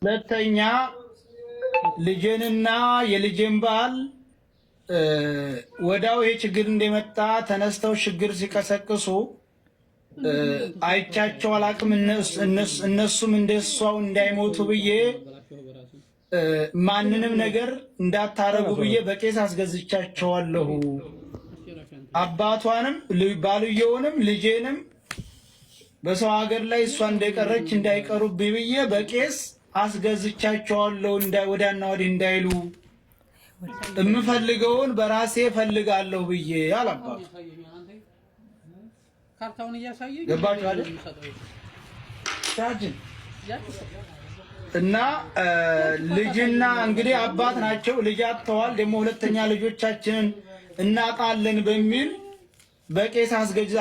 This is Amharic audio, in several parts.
ሁለተኛ ልጄንና የልጄን ባል ወዳው ይሄ ችግር እንደመጣ ተነስተው ችግር ሲቀሰቅሱ አይቻቸው አላቅም። እነሱም እንደሷው እንዳይሞቱ ብዬ ማንንም ነገር እንዳታረጉ ብዬ በቄስ አስገዝቻቸዋለሁ። አባቷንም ባልየውንም ልጄንም በሰው ሀገር ላይ እሷ እንደቀረች እንዳይቀሩብኝ ብዬ በቄስ አስገዝቻቸዋለሁ። ወዲያና ወዲህ እንዳይሉ የምፈልገውን በራሴ ፈልጋለሁ ብዬ አላባቱ ካርታውን እያሳየ ገባችሁ አይደል? ታጅን እና ልጅና እንግዲህ አባት ናቸው። ልጅ አጥተዋል። ደግሞ ሁለተኛ ልጆቻችንን እናጣለን በሚል በቄስ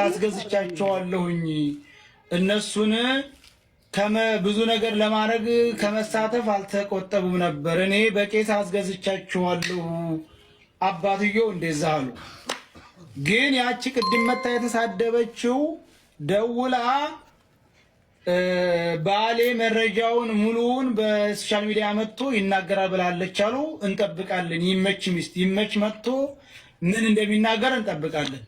አስገዝቻቸዋለሁኝ። እነሱን ብዙ ነገር ለማድረግ ከመሳተፍ አልተቆጠቡም ነበር። እኔ በቄስ አስገዝቻቸዋለሁ። አባትየው እንደዛ አሉ። ግን ያቺ ቅድም መታ የተሳደበችው ደውላ ባሌ መረጃውን ሙሉውን በሶሻል ሚዲያ መጥቶ ይናገራል ብላለች አሉ። እንጠብቃለን። ይመች ሚስት ይመች መጥቶ ምን እንደሚናገር እንጠብቃለን።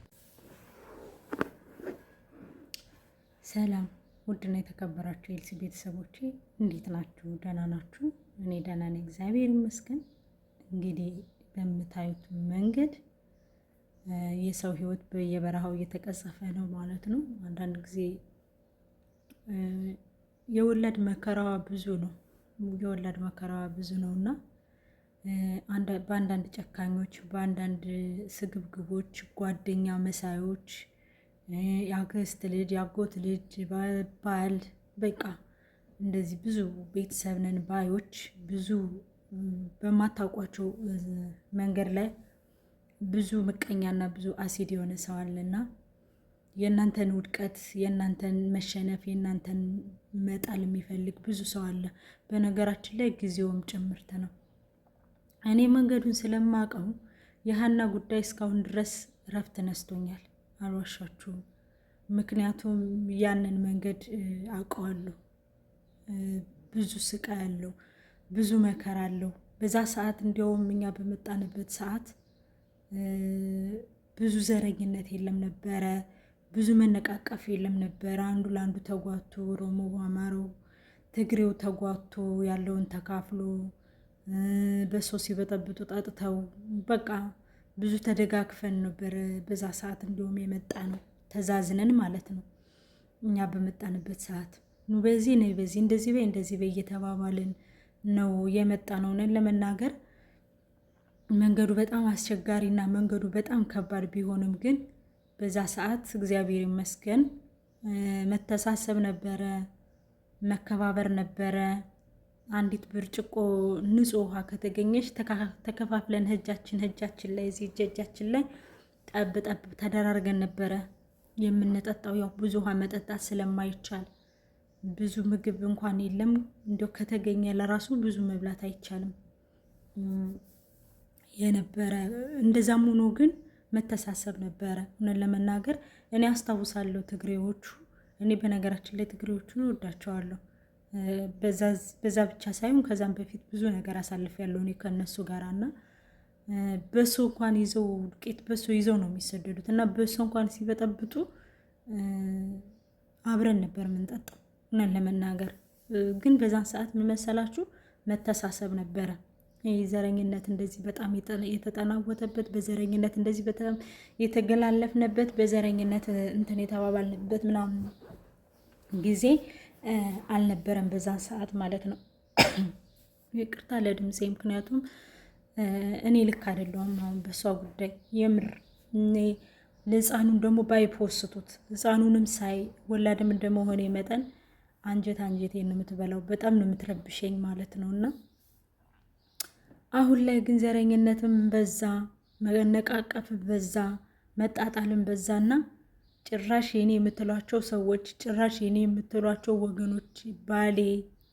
ሰላም ውድና የተከበራችሁ ኤልሲ ቤተሰቦቼ እንዴት ናችሁ? ደህና ናችሁ? እኔ ደህና ነኝ፣ እግዚአብሔር ይመስገን። እንግዲህ በምታዩት መንገድ የሰው ሕይወት በየበረሃው እየተቀጸፈ ነው ማለት ነው። አንዳንድ ጊዜ የወላድ መከራዋ ብዙ ነው። የወላድ መከራዋ ብዙ ነውና በአንዳንድ ጨካኞች፣ በአንዳንድ ስግብግቦች፣ ጓደኛ መሳዮች፣ የአክስት ልጅ፣ የአጎት ልጅ፣ ባል፣ በቃ እንደዚህ ብዙ ቤተሰብ ነን ባዮች ብዙ በማታውቋቸው መንገድ ላይ ብዙ ምቀኛና ብዙ አሲድ የሆነ ሰው አለና የእናንተን ውድቀት፣ የእናንተን መሸነፍ፣ የእናንተን መጣል የሚፈልግ ብዙ ሰው አለ። በነገራችን ላይ ጊዜውም ጭምርት ነው። እኔ መንገዱን ስለማውቀው የሀና ጉዳይ እስካሁን ድረስ እረፍት ነስቶኛል፣ አልዋሻችሁም። ምክንያቱም ያንን መንገድ አውቀዋለሁ። ብዙ ስቃይ አለው፣ ብዙ መከራ አለው። በዛ ሰዓት እንዲያውም እኛ በመጣንበት ሰዓት ብዙ ዘረኝነት የለም ነበረ፣ ብዙ መነቃቀፍ የለም ነበረ። አንዱ ለአንዱ ተጓቶ ኦሮሞ፣ አማራው፣ ትግሬው ተጓቶ ያለውን ተካፍሎ በሰው ሲበጠብጡ ጠጥተው በቃ ብዙ ተደጋግፈን ነበር በዛ ሰዓት እንዲሁም የመጣ ነው፣ ተዛዝነን ማለት ነው። እኛ በመጣንበት ሰዓት ኑ በዚህ ነው በዚህ እንደዚህ በይ እንደዚህ በይ እየተባባልን ነው የመጣ ነው። ነን ለመናገር መንገዱ በጣም አስቸጋሪና መንገዱ በጣም ከባድ ቢሆንም ግን በዛ ሰዓት እግዚአብሔር ይመስገን መተሳሰብ ነበረ፣ መከባበር ነበረ። አንዲት ብርጭቆ ንጹህ ውሃ ከተገኘች ተከፋፍለን እጃችን ላይ እዚህ እጃችን ላይ ጠብ ጠብ ተደራርገን ነበረ የምንጠጣው። ያው ብዙ ውሃ መጠጣት ስለማይቻል ብዙ ምግብ እንኳን የለም፣ እንደው ከተገኘ ለራሱ ብዙ መብላት አይቻልም የነበረ። እንደዛም ሆኖ ግን መተሳሰብ ነበረ። እውነት ለመናገር እኔ አስታውሳለሁ ትግሬዎቹ፣ እኔ በነገራችን ላይ ትግሬዎቹን እወዳቸዋለሁ። በዛ ብቻ ሳይሆን ከዛም በፊት ብዙ ነገር አሳልፌያለሁ እኔ ከነሱ ጋራና በሶ እንኳን ይዘው ዱቄት በሶ ይዘው ነው የሚሰደዱት እና በሶ እንኳን ሲበጠብጡ አብረን ነበር የምንጠጣው። እውነት ለመናገር ግን በዛን ሰዓት ምን መሰላችሁ መተሳሰብ ነበረ። ዘረኝነት እንደዚህ በጣም የተጠናወተበት፣ በዘረኝነት እንደዚህ በጣም የተገላለፍነበት፣ በዘረኝነት እንትን የተባባልንበት ምናምን ጊዜ አልነበረም በዛን ሰዓት ማለት ነው። ይቅርታ ለድምጼ፣ ምክንያቱም እኔ ልክ አይደለሁም አሁን በሷ ጉዳይ የምር። እኔ ለህፃኑን ደግሞ ባይፖስቱት ህፃኑንም ሳይ ወላድም እንደመሆኔ መጠን አንጀቴን ነው የምትበላው፣ በጣም ነው የምትረብሸኝ ማለት ነውና አሁን ላይ ግን ዘረኝነትም በዛ፣ መነቃቀፍ በዛ፣ መጣጣልም በዛና ጭራሽ የኔ የምትሏቸው ሰዎች፣ ጭራሽ የኔ የምትሏቸው ወገኖች፣ ባሌ፣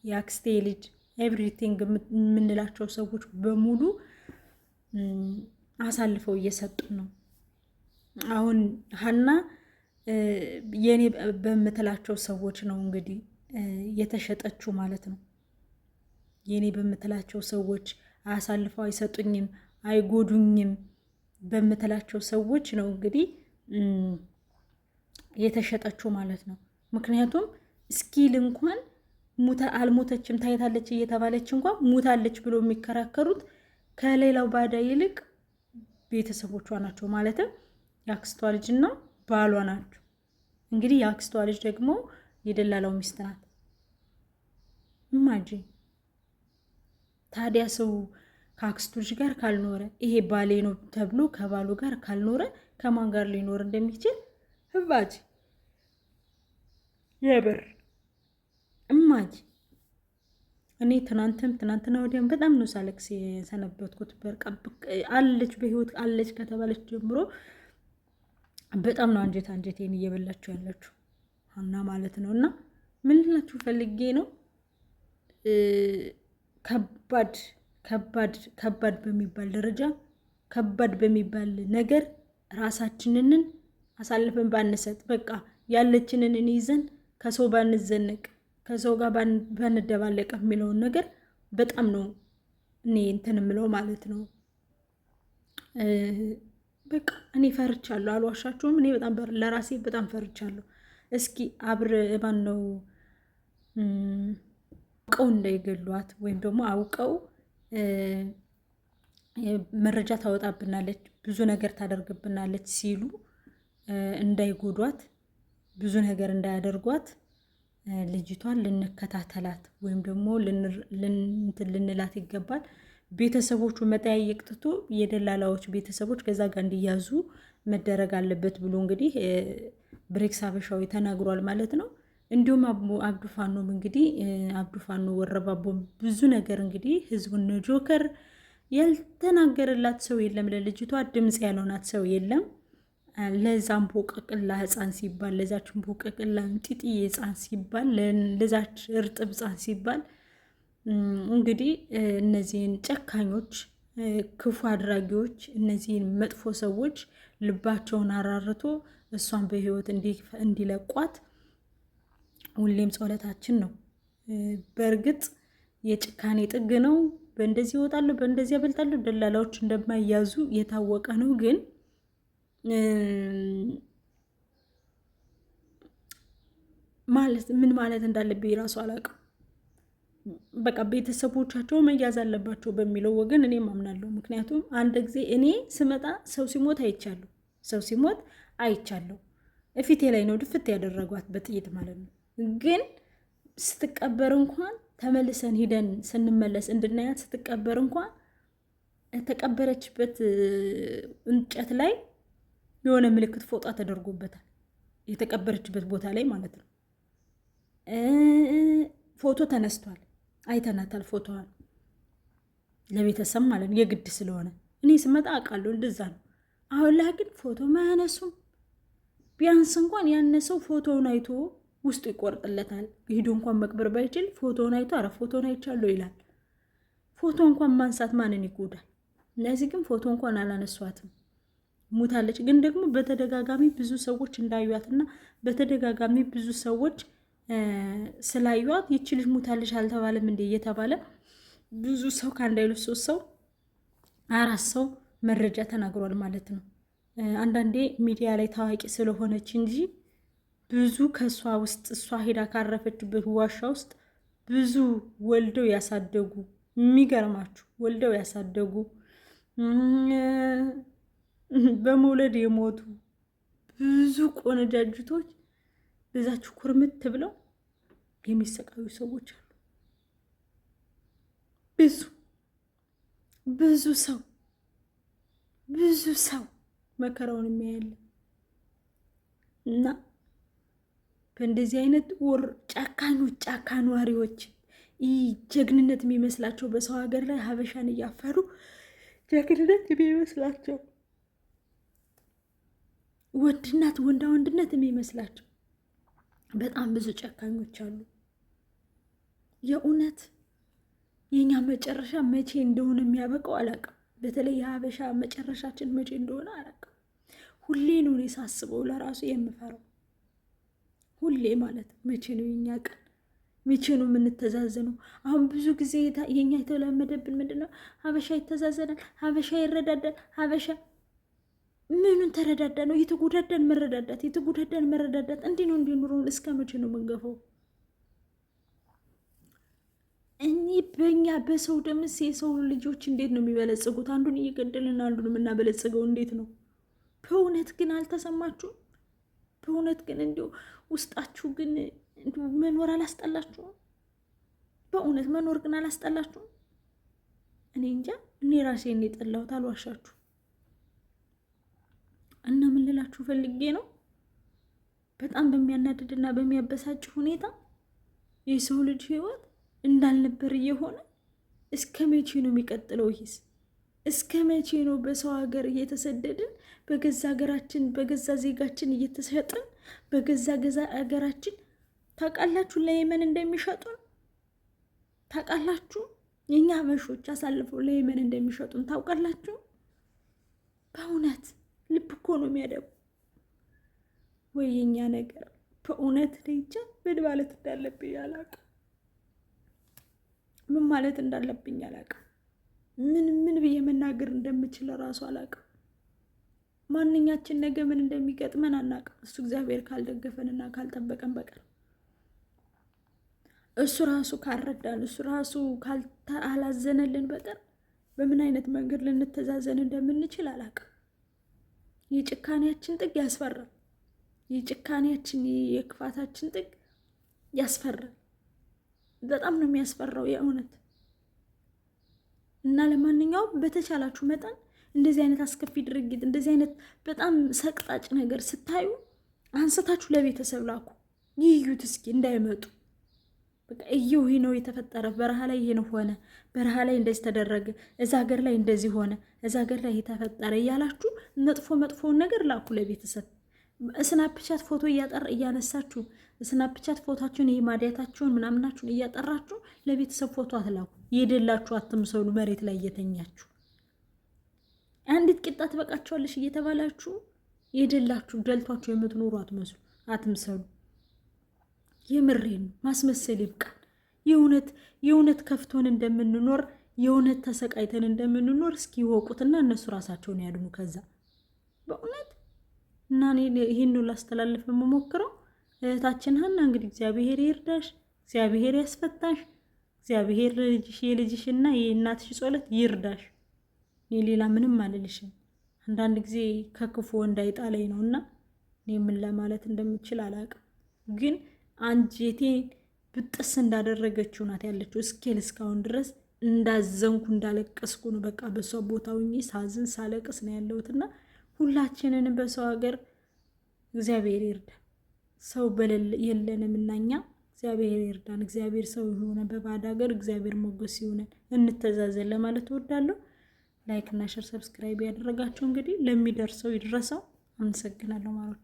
የአክስቴ ልጅ፣ ኤቭሪቲንግ የምንላቸው ሰዎች በሙሉ አሳልፈው እየሰጡ ነው። አሁን ሀና የኔ በምትላቸው ሰዎች ነው እንግዲህ የተሸጠችው ማለት ነው። የኔ በምትላቸው ሰዎች አሳልፈው አይሰጡኝም፣ አይጎዱኝም በምትላቸው ሰዎች ነው እንግዲህ የተሸጠችው ማለት ነው። ምክንያቱም ስኪል እንኳን አልሞተችም ታይታለች እየተባለች እንኳን ሙታለች ብሎ የሚከራከሩት ከሌላው ባዳ ይልቅ ቤተሰቦቿ ናቸው። ማለትም የአክስቷ ልጅና ባሏ ናቸው። እንግዲህ የአክስቷ ልጅ ደግሞ የደላላው ሚስት ናት። ኢማጂን ታዲያ ሰው ከአክስቱ ልጅ ጋር ካልኖረ ይሄ ባሌ ነው ተብሎ ከባሉ ጋር ካልኖረ ከማን ጋር ሊኖር እንደሚችል ህባጅ የብር እማጅ እኔ ትናንትና ወዲያም በጣም ነው ሳለቅስ የሰነበትኩት። በቃ አለች በህይወት አለች ከተባለች ጀምሮ በጣም ነው አንጀቴን እየበላችሁ ያለችው ሀና ማለት ነው። እና ምን ልላችሁ ፈልጌ ነው ከባድ በሚባል ደረጃ ከባድ በሚባል ነገር ራሳችንን አሳልፈን ባንሰጥ፣ በቃ ያለችንን ይዘን ከሰው ባንዘነቅ፣ ከሰው ጋር ባንደባለቅ የሚለውን ነገር በጣም ነው እኔ እንትን የምለው ማለት ነው። በቃ እኔ ፈርቻለሁ፣ አልዋሻችሁም። እኔ በጣም ለራሴ በጣም ፈርቻለሁ። እስኪ ማን ነው አውቀው እንዳይገሏት ወይም ደግሞ አውቀው መረጃ ታወጣብናለች፣ ብዙ ነገር ታደርግብናለች ሲሉ እንዳይጎዷት፣ ብዙ ነገር እንዳያደርጓት ልጅቷን ልንከታተላት ወይም ደግሞ ልንላት ይገባል። ቤተሰቦቹ መጠያየቅ ትቶ የደላላዎች ቤተሰቦች ከዛ ጋር እንዲያዙ መደረግ አለበት ብሎ እንግዲህ ብሬክስ ሀበሻዊ ተናግሯል ማለት ነው። እንዲሁም አብዱፋኖም እንግዲህ አብዱፋኖ ወረባቦም ብዙ ነገር እንግዲህ ህዝቡን ጆከር ያልተናገረላት ሰው የለም፣ ለልጅቷ ድምፅ ያልሆናት ሰው የለም። ለዛም ቦቀቅላ ህፃን ሲባል፣ ለዛችን ቦቀቅላ ጢጥዬ ህፃን ሲባል፣ ለዛች እርጥብ ህፃን ሲባል እንግዲህ እነዚህን ጨካኞች ክፉ አድራጊዎች እነዚህን መጥፎ ሰዎች ልባቸውን አራርቶ እሷን በህይወት እንዲለቋት ሁሌም ጸሎታችን ነው። በእርግጥ የጭካኔ ጥግ ነው። በእንደዚህ ይወጣሉ፣ በእንደዚህ ያበልጣሉ። ደላላዎች እንደማይያዙ የታወቀ ነው። ግን ምን ማለት እንዳለብኝ ራሱ አላውቅም። በቃ ቤተሰቦቻቸው መያዝ አለባቸው በሚለው ወገን እኔ ማምናለሁ። ምክንያቱም አንድ ጊዜ እኔ ስመጣ ሰው ሲሞት አይቻለሁ። እፊቴ ላይ ነው ድፍት ያደረጓት በጥይት ማለት ነው። ግን ስትቀበር እንኳን ተመልሰን ሂደን ስንመለስ እንድናያት ስትቀበር እንኳን የተቀበረችበት እንጨት ላይ የሆነ ምልክት ፎጣ ተደርጎበታል። የተቀበረችበት ቦታ ላይ ማለት ነው። ፎቶ ተነስቷል፣ አይተናታል ፎቶዋን ለቤተሰብ ማለት ነው። የግድ ስለሆነ እኔ ስመጣ አውቃለሁ እንደዛ ነው። አሁን ላይ ግን ፎቶ ማያነሱም። ቢያንስ እንኳን ያነሰው ፎቶውን አይቶ ውስጡ ይቆርጥለታል። ሂዶ እንኳን መቅበር ባይችል ፎቶውን አይቶ አረ ፎቶውን አይቻለሁ ይላል። ፎቶ እንኳን ማንሳት ማንን ይጎዳል? እነዚህ ግን ፎቶ እንኳን አላነሷትም። ሙታለች። ግን ደግሞ በተደጋጋሚ ብዙ ሰዎች እንዳዩዋትና በተደጋጋሚ ብዙ ሰዎች ስላዩዋት ይቺ ልጅ ሙታለች አልተባለም እንዴ እየተባለ ብዙ ሰው ከአንድ አይሉ 3 ሰው 4 ሰው መረጃ ተናግሯል ማለት ነው። አንዳንዴ ሚዲያ ላይ ታዋቂ ስለሆነች እንጂ ብዙ ከሷ ውስጥ እሷ ሄዳ ካረፈችበት ዋሻ ውስጥ ብዙ ወልደው ያሳደጉ የሚገርማችሁ ወልደው ያሳደጉ በመውለድ የሞቱ ብዙ ቆነጃጅቶች በዛችሁ ኩርምት ብለው የሚሰቃዩ ሰዎች አሉ። ብዙ ሰው መከራውን የሚያያለ እና በእንደዚህ አይነት ጫካ ነዋሪዎች ጀግንነት የሚመስላቸው በሰው ሀገር ላይ ሀበሻን እያፈሩ ጀግንነት የሚመስላቸው ወንዳ ወንድነት የሚመስላቸው በጣም ብዙ ጨካኞች አሉ። የእውነት የኛ መጨረሻ መቼ እንደሆነ የሚያበቃው አላውቅም። በተለይ የሀበሻ መጨረሻችን መቼ እንደሆነ አላውቅም። ሁሌ ነው እኔ ሳስበው ለራሱ የምፈራው። ሁሌ ማለት መቼ ነው የኛ ቀን? መቼ ነው የምንተዛዘነው? አሁን ብዙ ጊዜ የኛ የተለመደብን ምንድነው? ሀበሻ ይተዛዘናል፣ ሀበሻ ይረዳዳል። ሀበሻ ምኑን ተረዳዳ ነው? የተጎዳዳን መረዳዳት እንዲህ ነው። እንዲህ ኑሮውን እስከ መቼ ነው የምንገፋው? እኚህ በእኛ በሰው ደምስ የሰው ልጆች እንዴት ነው የሚበለጽጉት? አንዱን እየገደልን አንዱን የምናበለጽገው እንዴት ነው? በእውነት ግን አልተሰማችሁም? በእውነት ግን እንዲሁ ውስጣችሁ ግን መኖር አላስጠላችሁም? በእውነት መኖር ግን አላስጠላችሁም? እኔ እንጃ፣ እኔ ራሴን የጠላሁት አልዋሻችሁ። እና ምን ልላችሁ ፈልጌ ነው፣ በጣም በሚያናድድና በሚያበሳጭ ሁኔታ የሰው ልጅ ህይወት እንዳልነበር እየሆነ እስከ መቼ ነው የሚቀጥለው? ይሄስ እስከ መቼ ነው? በሰው ሀገር እየተሰደድን በገዛ ሀገራችን በገዛ ዜጋችን እየተሸጥን በገዛ ሀገራችን ታውቃላችሁ፣ ለየመን እንደሚሸጡን ታውቃላችሁ። የኛ ሀበሾች አሳልፈው ለየመን እንደሚሸጡን ታውቃላችሁ። በእውነት ልብ እኮ ነው የሚያደቡ። ወይ የኛ ነገር በእውነት ልጅ ምን ማለት እንዳለብኝ አላውቅም። ምን ማለት እንዳለብኝ አላውቅም። ምን ብዬ መናገር እንደምችል ራሱ አላውቅም። ማንኛችን ነገ ምን እንደሚገጥመን አናውቅም። እሱ እግዚአብሔር ካልደገፈንና ካልጠበቀን በቀር እሱ ራሱ ካልረዳን እሱ ራሱ ካላዘነልን በቀር በምን አይነት መንገድ ልንተዛዘን እንደምንችል አላውቅም። የጭካኔያችን ጥግ ያስፈራል። የጭካኔያችን የክፋታችን ጥግ ያስፈራል። በጣም ነው የሚያስፈራው የእውነት። እና ለማንኛውም በተቻላችሁ መጠን እንደዚህ አይነት አስከፊ ድርጊት እንደዚህ አይነት በጣም ሰቅጣጭ ነገር ስታዩ አንስታችሁ ለቤተሰብ ላኩ፣ ይዩት እስኪ እንዳይመጡ። በቃ ይሄ ነው የተፈጠረ፣ በረሃ ላይ ይሄ ነው ሆነ፣ በረሃ ላይ እንደዚህ ተደረገ፣ እዛ ሀገር ላይ እንደዚህ ሆነ፣ እዛ ሀገር ላይ የተፈጠረ እያላችሁ መጥፎውን ነገር ላኩ ለቤተሰብ። ስናፕቻት ፎቶ እያነሳችሁ ስናፕቻት ፎቶአችሁን ይሄ ማዲያታችሁን ምናምናችሁን እያጠራችሁ ለቤተሰብ ፎቶ አትላኩ። የደላችሁ አትምሰሉ። መሬት ላይ እየተኛችሁ አንዲት ቂጣ ትበቃችኋለሽ እየተባላችሁ የደላችሁ ደልቷችሁ የምትኖሩ አትምሰሉ። የምሬን ማስመሰል ይብቃል። የእውነት ከፍቶን እንደምንኖር የእውነት ተሰቃይተን እንደምንኖር እስኪ ይወቁትና እነሱ ራሳቸውን ያድኑ ከዛ በእውነት። እና እኔ ይሄን ነው ላስተላልፍ የምሞክረው። እህታችን ሀና እንግዲህ እግዚአብሔር ይርዳሽ፣ እግዚአብሔር ያስፈታሽ፣ እግዚአብሔር የልጅሽና የእናትሽ ጸሎት ይርዳሽ። እኔ ሌላ ምንም አልልሽም። አንዳንድ ጊዜ ከክፉ እንዳይጣለኝ ነውና እኔ ምን ለማለት እንደምችል አላውቅም። ግን አንጀቴን ብጥስ እንዳደረገችው ናት ያለችው። እስካሁን ድረስ እንዳዘንኩ እንዳለቀስኩ ነው። በቃ በሷ ቦታ ሆኜ ሳዝን ሳለቅስ ነው ያለሁትና ሁላችንን በሰው ሀገር እግዚአብሔር ይርዳን። ሰው የለንም እናኛ እግዚአብሔር ይርዳን። እግዚአብሔር ሰው የሆነ በባዕድ ሀገር እግዚአብሔር ሞገስ ይሆነን። እንተዛዘን ለማለት እወዳለሁ። ላይክ እና ሼር ሰብስክራይብ ያደረጋችሁ እንግዲህ ለሚደርሰው ይድረሰው። አመሰግናለሁ ማለት